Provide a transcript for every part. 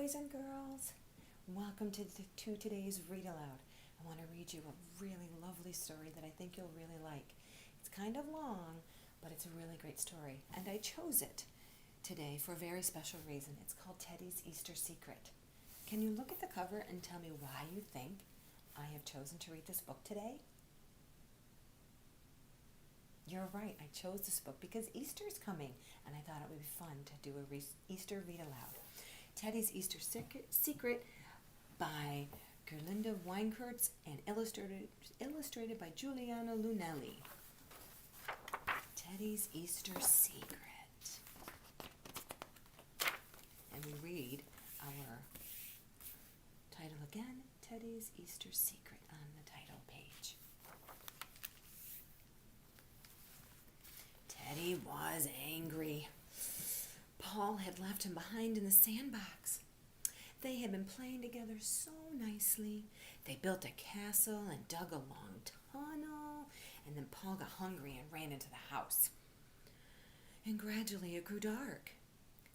boys and girls. Welcome to today's Read Aloud. I want to read you a really lovely story that I think you'll really like. It's kind of long, but it's a really great story, and I chose it today for a very special reason. It's called Teddy's Easter Secret. Can you look at the cover and tell me why you think I have chosen to read this book today? You're right, I chose this book because Easter's coming, and I thought it would be fun to do a Easter read aloud. Teddy's Easter Secret by Gerlinde Wiencirz and illustrated by Giuliano Lunelli. Teddy's Easter Secret. And we read our title again, Teddy's Easter Secret, on the title page. Teddy was angry. Paul had left him behind in the sandbox. They had been playing together so nicely. They built a castle and dug a long tunnel, and then Paul got hungry and ran into the house. And gradually it grew dark.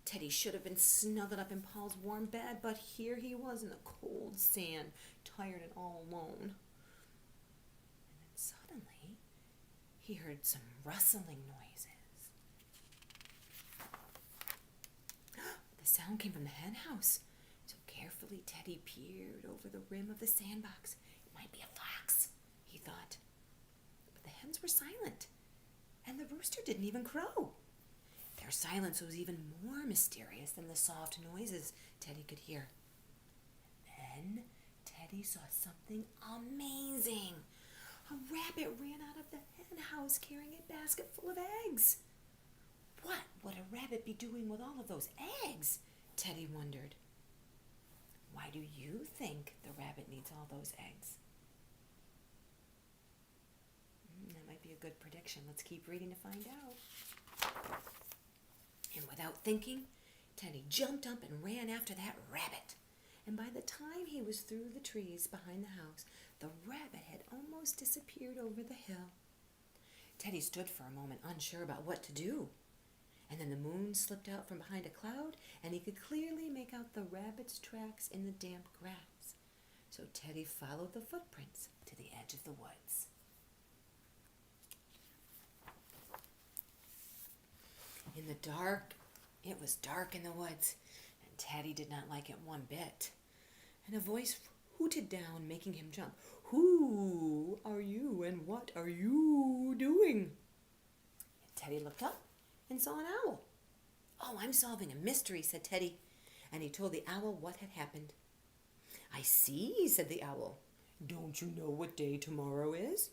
Teddy should have been snuggled up in Paul's warm bed, but here he was in the cold sand, tired and all alone. And then suddenly he heard some rustling noises. The sound came from the hen house. So carefully Teddy peered over the rim of the sandbox. It might be a fox, he thought. But the hens were silent, and the rooster didn't even crow. Their silence was even more mysterious than the soft noises Teddy could hear. And then Teddy saw something amazing. A rabbit ran out of the hen house carrying a basket full of eggs. What would a rabbit be doing with all of those eggs? Teddy wondered. Why do you think the rabbit needs all those eggs? That might be a good prediction. Let's keep reading to find out. And without thinking, Teddy jumped up and ran after that rabbit. And by the time he was through the trees behind the house, the rabbit had almost disappeared over the hill. Teddy stood for a moment, unsure about what to do. And then the moon slipped out from behind a cloud, and he could clearly make out the rabbit's tracks in the damp grass. So Teddy followed the footprints to the edge of the woods. In the dark, it was dark in the woods, and Teddy did not like it one bit. And a voice hooted down, making him jump. Who are you, and what are you doing? And Teddy looked up and saw an owl. Oh, I'm solving a mystery, said Teddy, and he told the owl what had happened. I see, said the owl. Don't you know what day tomorrow is?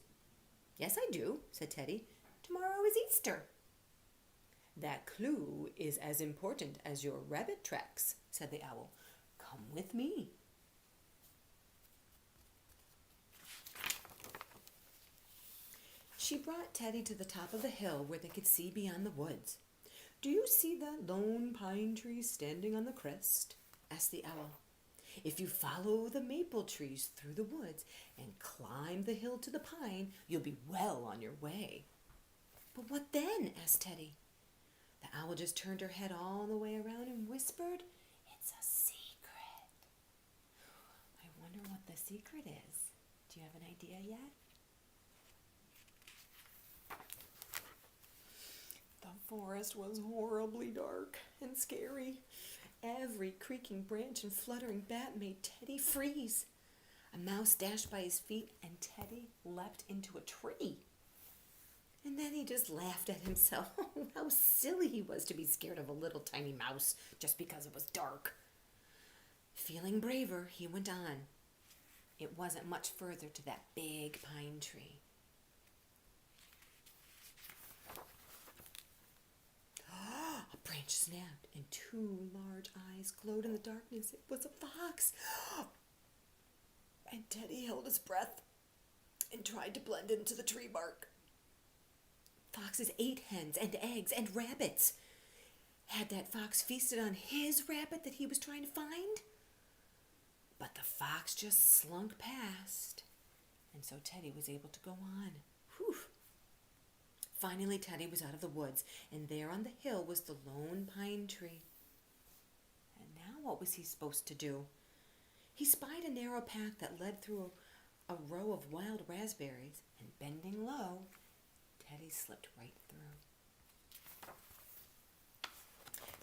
Yes, I do, said Teddy. Tomorrow is Easter. That clue is as important as your rabbit tracks, said the owl. Come with me. She brought Teddy to the top of the hill where they could see beyond the woods. Do you see that lone pine tree standing on the crest? Asked the owl. If you follow the maple trees through the woods and climb the hill to the pine, you'll be well on your way. But what then? Asked Teddy. The owl just turned her head all the way around and whispered, It's a secret. I wonder what the secret is. Do you have an idea yet? The forest was horribly dark and scary. Every creaking branch and fluttering bat made Teddy freeze. A mouse dashed by his feet, and Teddy leapt into a tree. And then he just laughed at himself. How silly he was to be scared of a little tiny mouse just because it was dark. Feeling braver, he went on. It wasn't much further to that big pine tree. A branch snapped, and two large eyes glowed in the darkness. It was a fox. And Teddy held his breath and tried to blend into the tree bark. Foxes ate hens and eggs and rabbits. Had that fox feasted on his rabbit that he was trying to find? But the fox just slunk past, and so Teddy was able to go on. Whew. Finally, Teddy was out of the woods, and there on the hill was the lone pine tree. And now what was he supposed to do? He spied a narrow path that led through a row of wild raspberries, and bending low, Teddy slipped right through.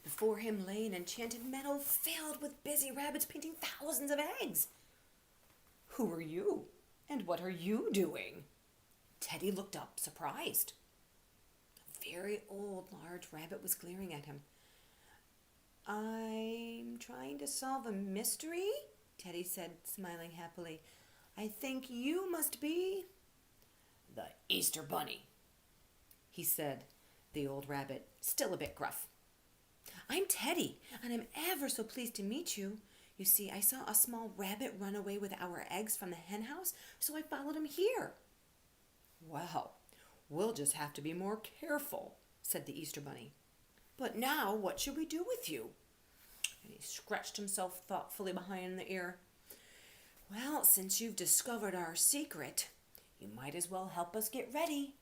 Before him lay an enchanted meadow filled with busy rabbits painting thousands of eggs. "Who are you? And what are you doing?" Teddy looked up, surprised. A very old, large rabbit was glaring at him. "I'm trying to solve a mystery," Teddy said, smiling happily. "I think you must be—" "The Easter Bunny," he said, the old rabbit, still a bit gruff. "I'm Teddy, and I'm ever so pleased to meet you. You see, I saw a small rabbit run away with our eggs from the hen house, so I followed him here." "Well, we'll just have to be more careful," said the Easter Bunny. "But now, what should we do with you?" And he scratched himself thoughtfully behind the ear. "Well, since you've discovered our secret, you might as well help us get ready."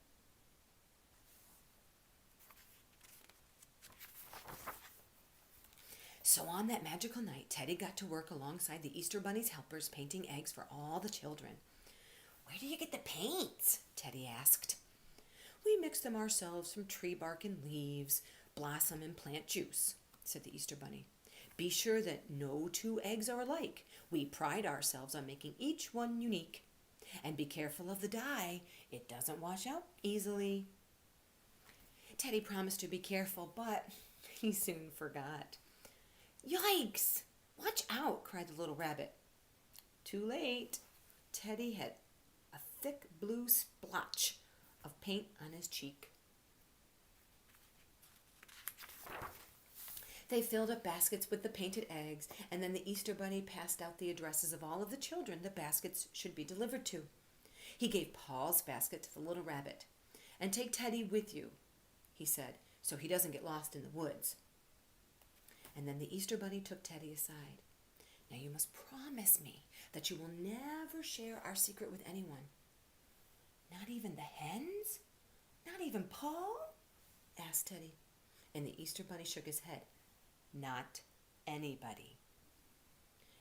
So on that magical night, Teddy got to work alongside the Easter Bunny's helpers, painting eggs for all the children. "Where do you get the paints?" Teddy asked. "We mix them ourselves from tree bark and leaves, blossom and plant juice," said the Easter Bunny. "Be sure that no two eggs are alike. We pride ourselves on making each one unique. And be careful of the dye. It doesn't wash out easily." Teddy promised to be careful, but he soon forgot. "Yikes! Watch out!" cried the little rabbit. Too late. Teddy had a thick blue splotch of paint on his cheek. They filled up baskets with the painted eggs, and then the Easter Bunny passed out the addresses of all of the children the baskets should be delivered to. He gave Paul's basket to the little rabbit. "And take Teddy with you," he said, "so he doesn't get lost in the woods." And then the Easter Bunny took Teddy aside. "Now you must promise me that you will never share our secret with anyone." "Not even the hens? Not even Paul?" asked Teddy. And the Easter Bunny shook his head. "Not anybody."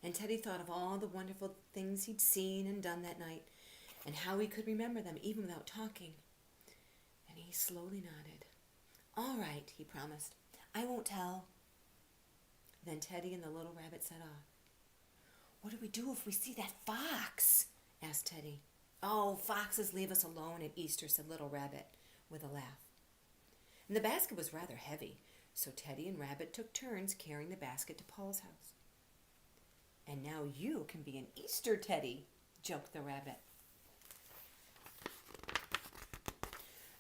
And Teddy thought of all the wonderful things he'd seen and done that night, and how he could remember them even without talking. And he slowly nodded. "All right," he promised. "I won't tell." Then Teddy and the little rabbit set off. "What do we do if we see that fox?" asked Teddy. "Oh, foxes leave us alone at Easter," said Little Rabbit with a laugh. And the basket was rather heavy, so Teddy and Rabbit took turns carrying the basket to Paul's house. "And now you can be an Easter Teddy," joked the rabbit.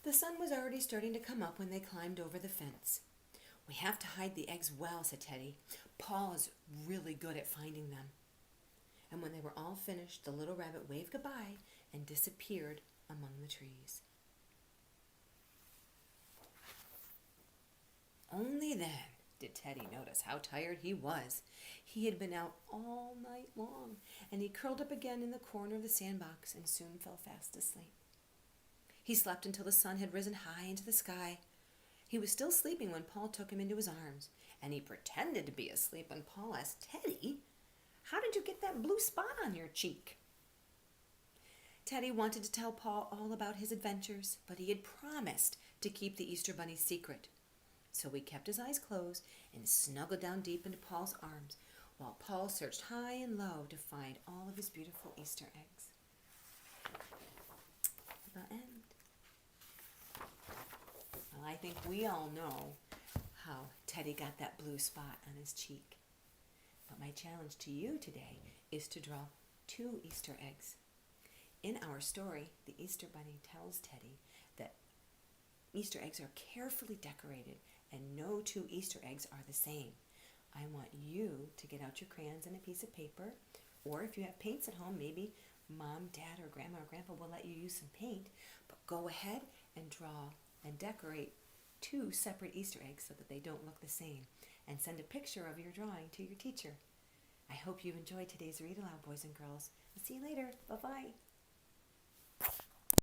The sun was already starting to come up when they climbed over the fence. "We have to hide the eggs well," said Teddy. "Paul is really good at finding them." And when they were all finished, the little rabbit waved goodbye and disappeared among the trees. Only then did Teddy notice how tired he was. He had been out all night long, and he curled up again in the corner of the sandbox and soon fell fast asleep. He slept until the sun had risen high into the sky. He was still sleeping when Paul took him into his arms, and he pretended to be asleep when Paul asked, "Teddy, how did you get that blue spot on your cheek?" Teddy wanted to tell Paul all about his adventures, but he had promised to keep the Easter Bunny's secret. So he kept his eyes closed and snuggled down deep into Paul's arms, while Paul searched high and low to find all of his beautiful Easter eggs. The end. Well, I think we all know how Teddy got that blue spot on his cheek. But my challenge to you today is to draw 2 Easter eggs. In our story, the Easter Bunny tells Teddy that Easter eggs are carefully decorated and no 2 Easter eggs are the same. I want you to get out your crayons and a piece of paper, or if you have paints at home, maybe Mom, Dad, or Grandma or Grandpa will let you use some paint, but go ahead and draw and decorate 2 separate Easter eggs so that they don't look the same, and send a picture of your drawing to your teacher. I hope you enjoyed today's read aloud, boys and girls. I'll see you later. Bye-bye.